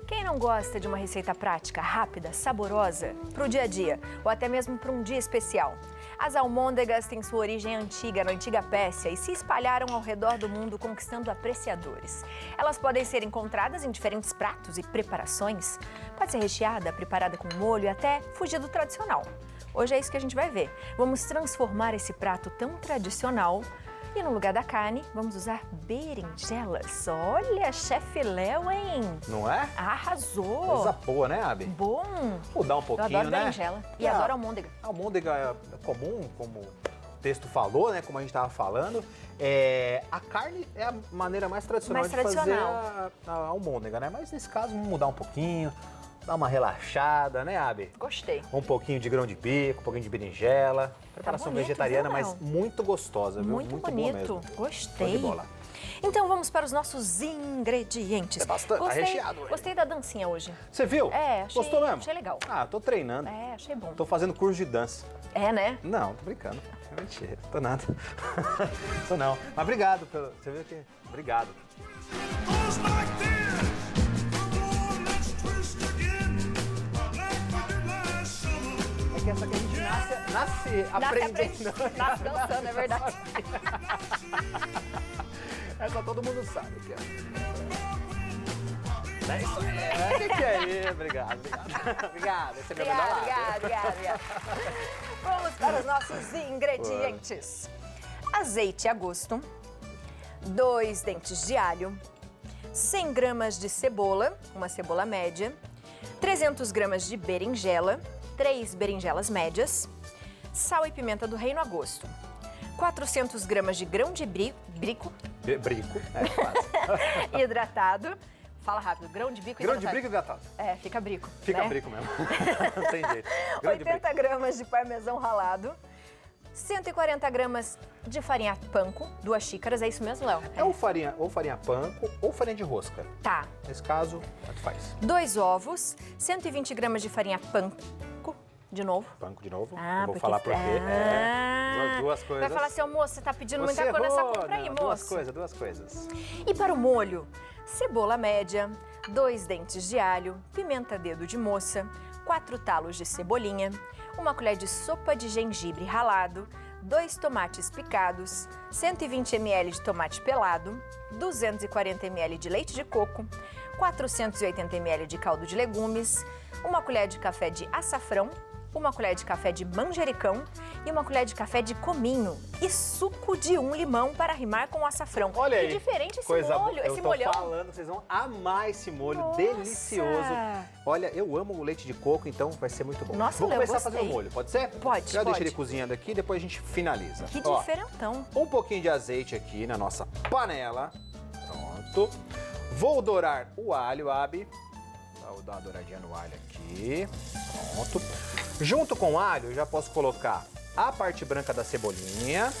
Quem não gosta de uma receita prática, rápida, saborosa, para o dia a dia ou até mesmo para um dia especial? As almôndegas têm sua origem antiga, na antiga Pérsia, e se espalharam ao redor do mundo conquistando apreciadores. Elas podem ser encontradas em diferentes pratos e preparações. Pode ser recheada, preparada com molho e até fugir do tradicional. Hoje é isso que a gente vai ver. Vamos transformar esse prato tão tradicional e no lugar da carne, vamos usar berinjelas. Olha, chefe Léo, hein? Não é? Arrasou! Coisa boa, né, Abi? Bom! Mudar um pouquinho, Eu adoro né? berinjela e adoro almôndega. A almôndega é comum, como o texto falou, né? Como a gente estava falando. A carne é a maneira mais tradicional de fazer a almôndega, né? Mas nesse caso, vamos mudar um pouquinho, dar uma relaxada, né, Abi? Gostei. Um pouquinho de grão de bico, um pouquinho de berinjela. Preparação bonito, vegetariana, viu, mas Léo? muito gostosa, viu? Muito boa bonito. mesmo. Gostei. Show de bola. Então vamos para os nossos ingredientes. É bastante, Gostei, recheado. gostei da dancinha hoje. Você viu? É, achei, Gostou mesmo? achei legal. Ah, tô treinando. É, achei bom. Tô fazendo curso de dança. É, né? Não, tô brincando. É mentira, tô nada. Tô não. Mas obrigado pelo... Você viu que... Obrigado. É que essa que a gente nasce aprendendo. Nasce dançando, é verdade. Essa todo mundo sabe que é. É isso aí. Que aí, obrigado. Obrigado, esse é meu melhor lado. Obrigada. Vamos para os nossos ingredientes. Azeite a gosto, 2 dentes de alho, 100 gramas de cebola, uma cebola média, 300 gramas de berinjela, 3 berinjelas médias, sal e pimenta do reino a gosto, 400 gramas de grão de brico, quase. hidratado. Fala rápido, grão de bico Grão hidratado. de brico hidratado. É, fica brico. Fica né? brico mesmo. Não tem jeito. Grão de 80 gramas de parmesão ralado, 140 gramas de farinha panko, 2 xícaras, é isso mesmo, Léo? É ou farinha panko ou farinha de rosca. Tá. Nesse caso, tanto faz. 2 ovos, 120 gramas de farinha panko, de novo. Panko de novo. Ah, Eu vou porque- falar por quê. Duas coisas. Vai falar assim, ô moço, você tá pedindo Você muita coisa nessa errou. compra aí, Não, moço. duas coisas. E para o molho, cebola média, 2 dentes de alho, pimenta dedo de moça, 4 talos de cebolinha, 1 colher de sopa de gengibre ralado, 2 tomates picados, 120 ml de tomate pelado, 240 ml de leite de coco, 480 ml de caldo de legumes, 1 colher de café de açafrão, 1 colher de café de manjericão e 1 colher de café de cominho e suco de 1 limão para rimar com o açafrão. Olha aí. Que diferente esse Coisa molho, boa. esse molhão. Eu tô falando, vocês vão amar esse molho Nossa. delicioso. Olha, eu amo o leite de coco, então vai ser muito bom. Nossa, Vou Léo, começar a gostei. fazer o molho, pode ser? Pode, Já deixa pode. ele cozinhando aqui, depois a gente finaliza. Que Ó, diferentão. um pouquinho de azeite aqui na nossa panela. Pronto. Vou dourar o alho, Abi. Vou dar uma douradinha no alho aqui. Pronto. Junto com o alho, eu já posso colocar a parte branca da cebolinha.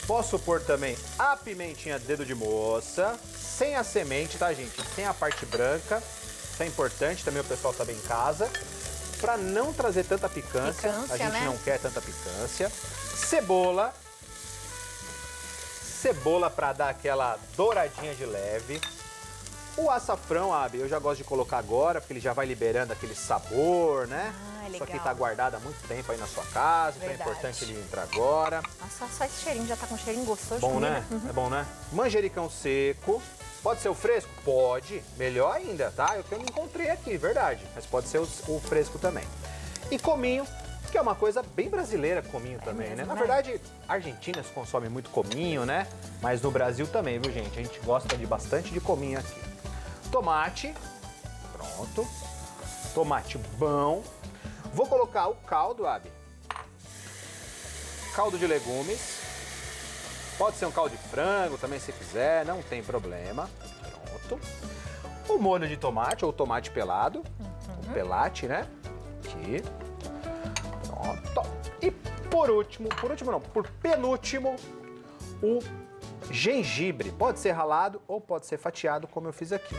Posso pôr também a pimentinha dedo de moça. Sem a semente, tá, gente? Sem a parte branca. Isso é importante também o pessoal saber em casa. Pra não trazer tanta picância. Picância, A gente né? não quer tanta picância. Cebola. Cebola pra dar aquela douradinha de leve. O açafrão, Abi, eu já gosto de colocar agora, porque ele já vai liberando aquele sabor, né? Ah, Isso aqui legal. tá guardado há muito tempo aí na sua casa, então é Verdade. importante ele entrar agora. Nossa, só esse cheirinho já tá com um cheirinho gostoso. Bom, de né? comida. É bom, né? Manjericão seco. Pode ser o fresco? Pode. Melhor ainda, tá? Eu não encontrei aqui, verdade. Mas pode ser o fresco também. E cominho, que é uma coisa bem brasileira, cominho também, mesmo, né? Na né? verdade, argentinas consomem muito cominho, né? Mas no Brasil também, viu, gente? A gente gosta de bastante de cominho aqui. Tomate. Pronto. Tomate bom. Vou colocar o caldo, Abi. Caldo de legumes. Pode ser um caldo de frango também, se quiser, não tem problema. Pronto. O molho de tomate ou tomate pelado. O pelate, né? Aqui. Pronto. E por penúltimo, o gengibre. Pode ser ralado ou pode ser fatiado, como eu fiz aqui.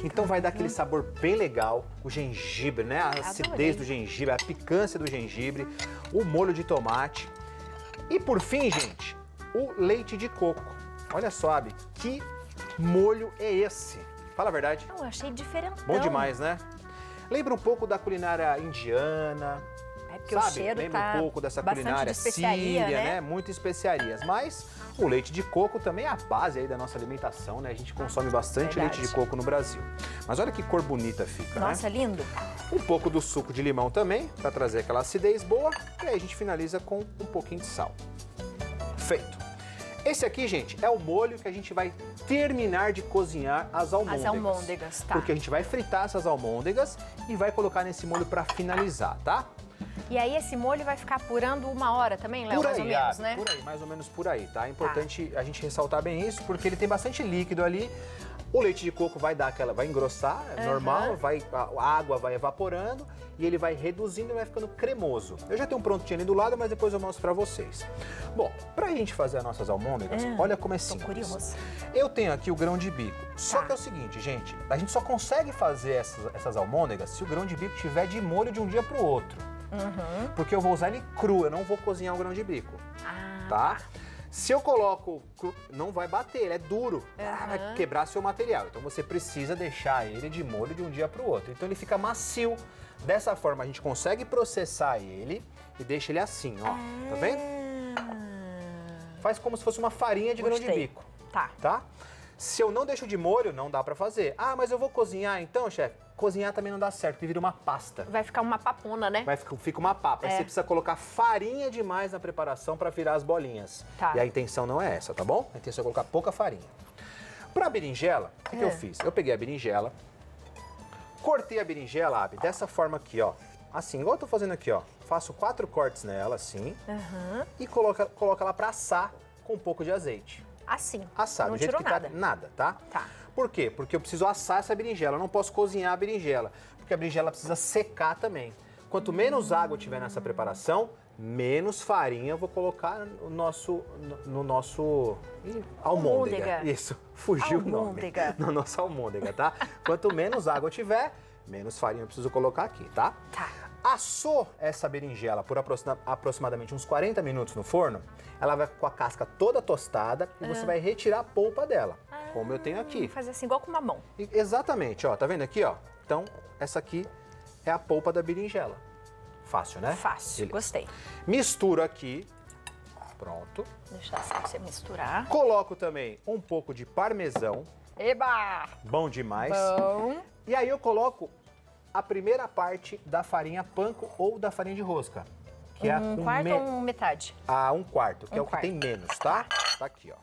Então vai dar aquele sabor bem legal, o gengibre, né? A acidez do gengibre, a picância do gengibre, o molho de tomate. E por fim, gente, o leite de coco. Olha só, Abi, que molho é esse? Fala a verdade. Não, eu achei diferentão. Bom demais, né? Lembra um pouco da culinária indiana, É porque sabe? o cheiro Lembra tá um pouco dessa bastante culinária de especiaria, síria, né? Muitas especiarias. Mas o leite de coco também é a base aí da nossa alimentação, né? A gente consome bastante Verdade. leite de coco no Brasil. Mas olha que cor bonita fica, né? Nossa, lindo. Um pouco do suco de limão também, para trazer aquela acidez boa. E aí a gente finaliza com um pouquinho de sal. Feito. Esse aqui, gente, é o molho que a gente vai terminar de cozinhar as almôndegas. As almôndegas, tá. Porque a gente vai fritar essas almôndegas e vai colocar nesse molho para finalizar, tá? E aí esse molho vai ficar apurando 1 hora também, Léo? Por Mais aí, ou menos, Abby, né? por aí, mais ou menos por aí, tá? É importante a gente ressaltar bem isso, porque ele tem bastante líquido ali. O leite de coco vai dar aquela, vai engrossar, é normal, a água vai evaporando e ele vai reduzindo e vai ficando cremoso. Eu já tenho um prontinho ali do lado, mas depois eu mostro pra vocês. Bom, pra gente fazer as nossas almôndegas, olha como é simples. curiosa. Eu tenho aqui o grão de bico. Só Tá. que é o seguinte, gente, a gente só consegue fazer essas almôndegas se o grão de bico tiver de molho de um dia pro outro. Porque eu vou usar ele cru, eu não vou cozinhar o grão de bico, tá? Se eu coloco cru, não vai bater, ele é duro, vai quebrar seu material. Então você precisa deixar ele de molho de um dia para o outro. Então ele fica macio. Dessa forma a gente consegue processar ele e deixa ele assim, ó. Tá vendo? Faz como se fosse uma farinha de grão de Gostei. bico, Tá. Se eu não deixo de molho, não dá para fazer. Ah, mas eu vou cozinhar então, chefe? Cozinhar também não dá certo, porque vira uma pasta. Vai ficar uma papona, né? Fica uma papa. Aí você precisa colocar farinha demais na preparação para virar as bolinhas. Tá. E a intenção não é essa, tá bom? A intenção é colocar pouca farinha. Para berinjela, o que eu fiz? Eu peguei a berinjela, cortei a berinjela, Abby, dessa forma aqui, ó. Assim, igual eu tô fazendo aqui, ó. Faço 4 cortes nela, assim. E coloco ela para assar com um pouco de azeite. Assim. Assar, Não do jeito tirou que nada. tá. Nada, tá? Tá. Por quê? Porque eu preciso assar essa berinjela, eu não posso cozinhar a berinjela, porque a berinjela precisa secar também. Quanto menos água tiver nessa preparação, menos farinha eu vou colocar no nosso almôndega. Almôndega. Isso, fugiu Almôndega. o nome. Na nossa almôndega, tá? Quanto menos água tiver, menos farinha eu preciso colocar aqui, tá? Tá. Assou essa berinjela por aproximadamente uns 40 minutos no forno, ela vai com a casca toda tostada e você vai retirar a polpa dela, como eu tenho aqui. Fazer assim, igual com mamão. Exatamente, ó, tá vendo aqui, ó? Então, essa aqui é a polpa da berinjela. Fácil, né? Fácil, Beleza. gostei. Misturo aqui, pronto. Deixa assim pra você misturar. Coloco também um pouco de parmesão, Eba! bom demais. Bom. E aí eu coloco a primeira parte da farinha panko ou da farinha de rosca, que é a com quarto ou metade? a 1/4, que é o que quarto. tem menos, tá? Tá aqui, ó.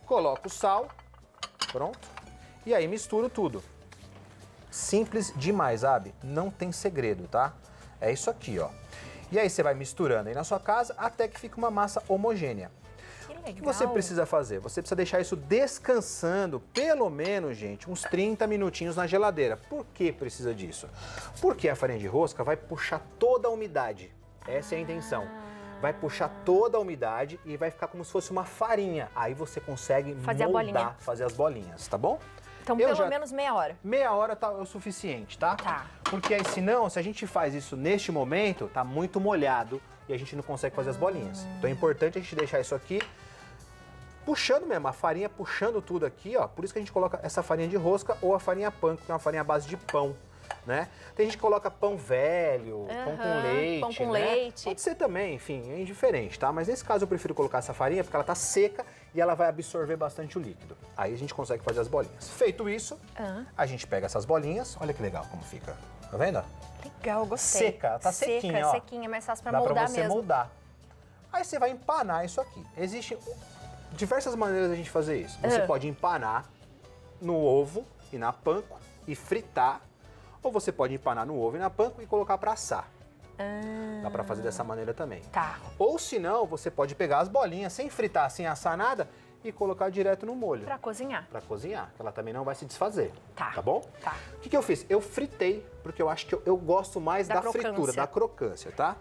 Coloco o sal, pronto. E aí misturo tudo. Simples demais, Abby. Não tem segredo, tá? É isso aqui, ó. E aí você vai misturando aí na sua casa até que fique uma massa homogênea. Que legal. O que você precisa fazer? Você precisa deixar isso descansando, pelo menos, gente, uns 30 minutinhos na geladeira. Por que precisa disso? Porque a farinha de rosca vai puxar toda a umidade. Essa é a intenção. Vai puxar toda a umidade e vai ficar como se fosse uma farinha. Aí você consegue Fazer a bolinha. moldar, fazer as bolinhas, tá bom? Então, Eu pelo já- menos meia hora. Meia hora tá o suficiente, tá? Tá. Porque aí, senão, se a gente faz isso neste momento, tá muito molhado e a gente não consegue fazer as bolinhas. Então é importante a gente deixar isso aqui puxando mesmo, a farinha puxando tudo aqui, ó. Por isso que a gente coloca essa farinha de rosca ou a farinha panko, que é uma farinha à base de pão, né? Tem gente que coloca pão velho, pão com leite, pão com né? leite. Pode ser também, enfim, é indiferente, tá? Mas nesse caso eu prefiro colocar essa farinha porque ela tá seca e ela vai absorver bastante o líquido. Aí a gente consegue fazer as bolinhas. Feito isso, a gente pega essas bolinhas, olha que legal como fica. Tá vendo? Legal, gostei. Seca, tá sequinha, ó. Sequinha, mais fácil pra Dá moldar pra você mesmo. moldar. Aí você vai empanar isso aqui. Existem diversas maneiras de a gente fazer isso. Você pode empanar no ovo e na panko e fritar, ou você pode empanar no ovo e na panko e colocar para assar. Dá para fazer dessa maneira também. Tá. Ou se não, você pode pegar as bolinhas sem fritar, sem assar nada e colocar direto no molho. Pra cozinhar. Pra cozinhar, que ela também não vai se desfazer. Tá. Tá bom? Tá. O que eu fiz? Eu fritei, porque eu acho que eu gosto mais Da da crocância. fritura, da crocância, tá?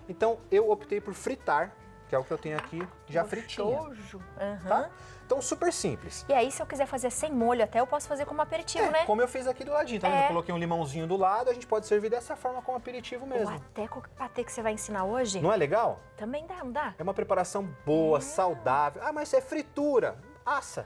Então eu optei por fritar, que é o que eu tenho aqui já fritinha. Gostoso. Tá? Então super simples. E aí, se eu quiser fazer sem molho até, eu posso fazer como aperitivo, né? Como eu fiz aqui do ladinho, tá vendo? É. Eu coloquei um limãozinho do lado, a gente pode servir dessa forma como aperitivo Ou mesmo. até com o patê que você vai ensinar hoje. Não é legal? Também dá, não dá? É uma preparação boa, saudável. Ah, mas isso é fritura. Assa.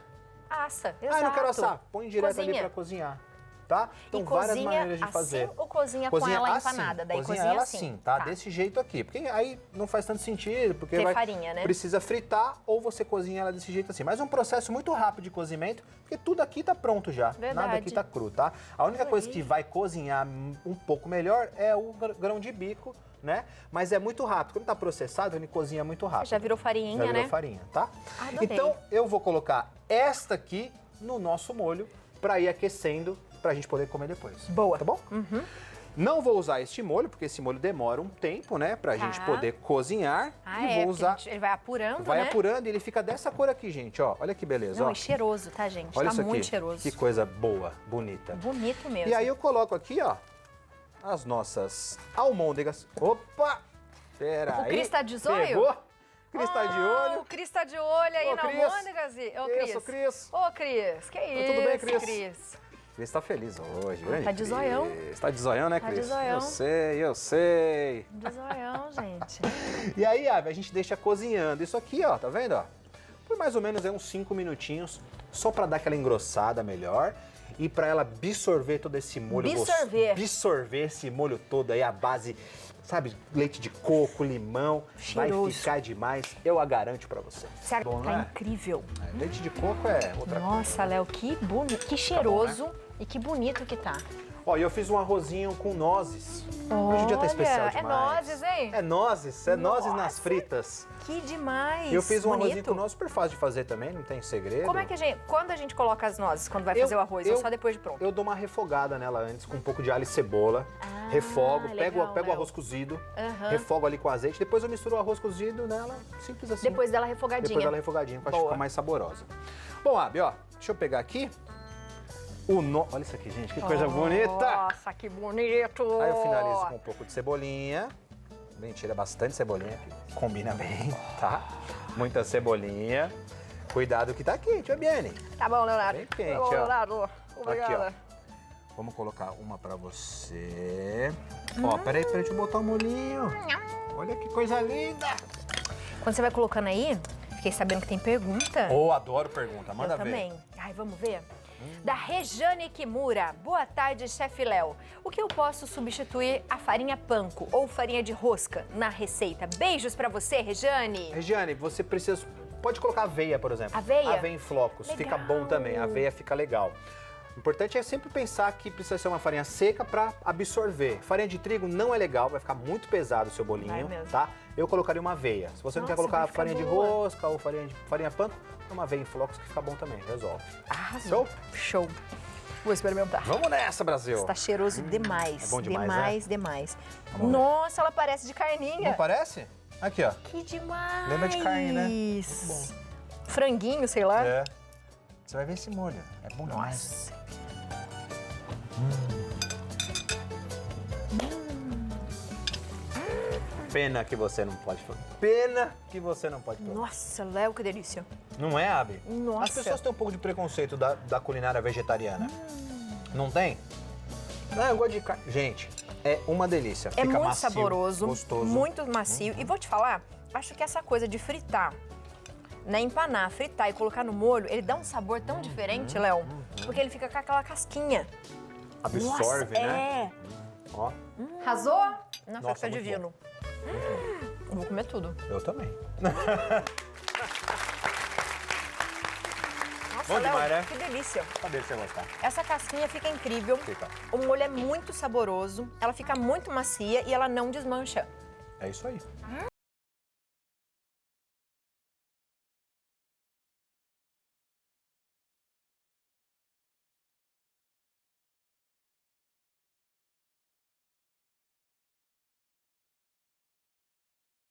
assa, exato. Ah, eu não quero assar. Põe direto ali Cozinha. pra cozinhar, tá? E várias cozinha maneiras de assim fazer. ou cozinha com ela empanada? Daí cozinha cozinha ela assim, tá? tá. Desse jeito aqui. Porque aí não faz tanto sentido, porque Ter farinha, né? precisa fritar ou você cozinha ela desse jeito assim. Mas é um processo muito rápido de cozimento, porque tudo aqui tá pronto já. Verdade. Nada aqui tá cru, tá? A única coisa que vai cozinhar um pouco melhor é o grão de bico, né? Mas é muito rápido. Quando tá processado, ele cozinha muito rápido. Já virou farinha, Já virou né? farinha, tá? Adorei. Então, eu vou colocar esta aqui no nosso molho para ir aquecendo pra gente poder comer depois. Boa. Tá bom? Não vou usar este molho, porque esse molho demora um tempo, né? Pra gente poder cozinhar. Ah, e vou usar... ele vai apurando, Vai né? apurando e ele fica dessa cor aqui, gente, ó. Olha que beleza, Não, ó. é cheiroso, tá, gente? Olha Tá isso aqui. muito cheiroso. Que coisa boa, bonita. Bonito mesmo. E aí eu coloco aqui, ó, as nossas almôndegas. Opa! Pera O aí. Cris tá de zóio? Pegou? O Cris tá de olho. O Cris tá de olho aí Ô, na Cris. almôndega, Zi. Ô, Cris. Isso, Cris. Ô, Cris. Que isso, tudo bem, Cris? Cris? Cris tá feliz hoje, grande tá de Cris. zoião. Tá de zoião, né, Tá Cris? de zoião. Eu sei, eu sei. De zoião, gente. E aí, Ave, a gente deixa cozinhando isso aqui, ó, tá vendo, ó? Por mais ou menos uns 5 minutinhos, só pra dar aquela engrossada melhor e pra ela absorver todo esse molho Absorver. absorver esse molho todo aí, a base, sabe, leite de coco, limão, vai Cheiroso. ficar demais, eu a garanto pra você. Bom, não tá é? incrível. Leite de coco é outra coisa. Nossa, Léo, que bonito, que cheiroso e que bonito que tá. Ó, e eu fiz um arrozinho com nozes. Hoje o dia tá Olha, especial é demais. nozes, hein? É nozes nas Nossa. fritas. Que demais. E eu fiz um arrozinho bonito. com nozes super fácil de fazer também, não tem segredo. Como é que a gente, quando a gente coloca as nozes, quando vai fazer o arroz, ou só depois de pronto? Eu dou uma refogada nela antes, com um pouco de alho e cebola. Refogo, pego legal, o Léo. arroz cozido, Aham. refogo ali com azeite, depois eu misturo o arroz cozido nela, simples assim. Depois dela refogadinha. Depois dela refogadinha, que eu acho que Boa. fica mais saborosa. Bom, Abi, ó, deixa eu pegar aqui Olha isso aqui, gente, que coisa bonita! Nossa, que bonito! Aí eu finalizo com um pouco de cebolinha. Bem, tira bastante cebolinha, que combina bem, tá? Muita cebolinha. Cuidado que tá quente, ó, Biene. Tá bom, Leonardo. Bem quente, Tá bom, ó. Leonardo. Obrigada. Aqui, ó. Vamos colocar uma pra você. Ó, peraí, deixa eu botar o molhinho. Olha que coisa linda. Quando você vai colocando aí, fiquei sabendo que tem pergunta. Oh, adoro pergunta, manda Eu ver. também. Ai, vamos ver? Da Rejane Kimura. Boa tarde, chefe Léo. O que eu posso substituir a farinha panko ou farinha de rosca na receita? Beijos pra você, Rejane. Regiane, você precisa... Pode colocar aveia, por exemplo. Aveia? Aveia em flocos, Legal. fica bom também. A aveia fica legal. O importante é sempre pensar que precisa ser uma farinha seca para absorver. Farinha de trigo não é legal, vai ficar muito pesado o seu bolinho, Vai mesmo. tá? Eu colocaria uma aveia. Se você não quer Nossa, colocar vai ficar farinha de boa. rosca ou farinha panko, uma aveia em flocos que fica bom também, resolve. Arrasou. Show. Vou experimentar. Vamos nessa, Brasil! Está cheiroso demais. É bom demais, demais, demais. Vamos ver. Nossa, ela parece de carninha. Não parece? Aqui, ó. Que demais. Lembra de carne, né? Muito bom. Franguinho, sei lá. É. Você vai ver esse molho. É bom demais. Nossa. Pena que você não pode provar. Pena que você não pode provar. Nossa, Léo, que delícia. Não é, Abi? Nossa. As pessoas têm um pouco de preconceito da culinária vegetariana. Não tem? Não, eu gosto de carne. Gente, é uma delícia. É Fica muito macio, saboroso, gostoso. muito macio. E vou te falar, acho que essa coisa de fritar, né, empanar, fritar e colocar no molho, ele dá um sabor tão diferente, Léo, porque ele fica com aquela casquinha. Absorve, Nossa, né? Ó, Arrasou? Nossa, Nossa, fica muito divino. Eu vou comer tudo. eu também. Nossa, Bom Léo, demais, né? que delícia. Cadê você gostar? Essa casquinha fica incrível. Fica. O molho é muito saboroso, ela fica muito macia e ela não desmancha. É isso aí.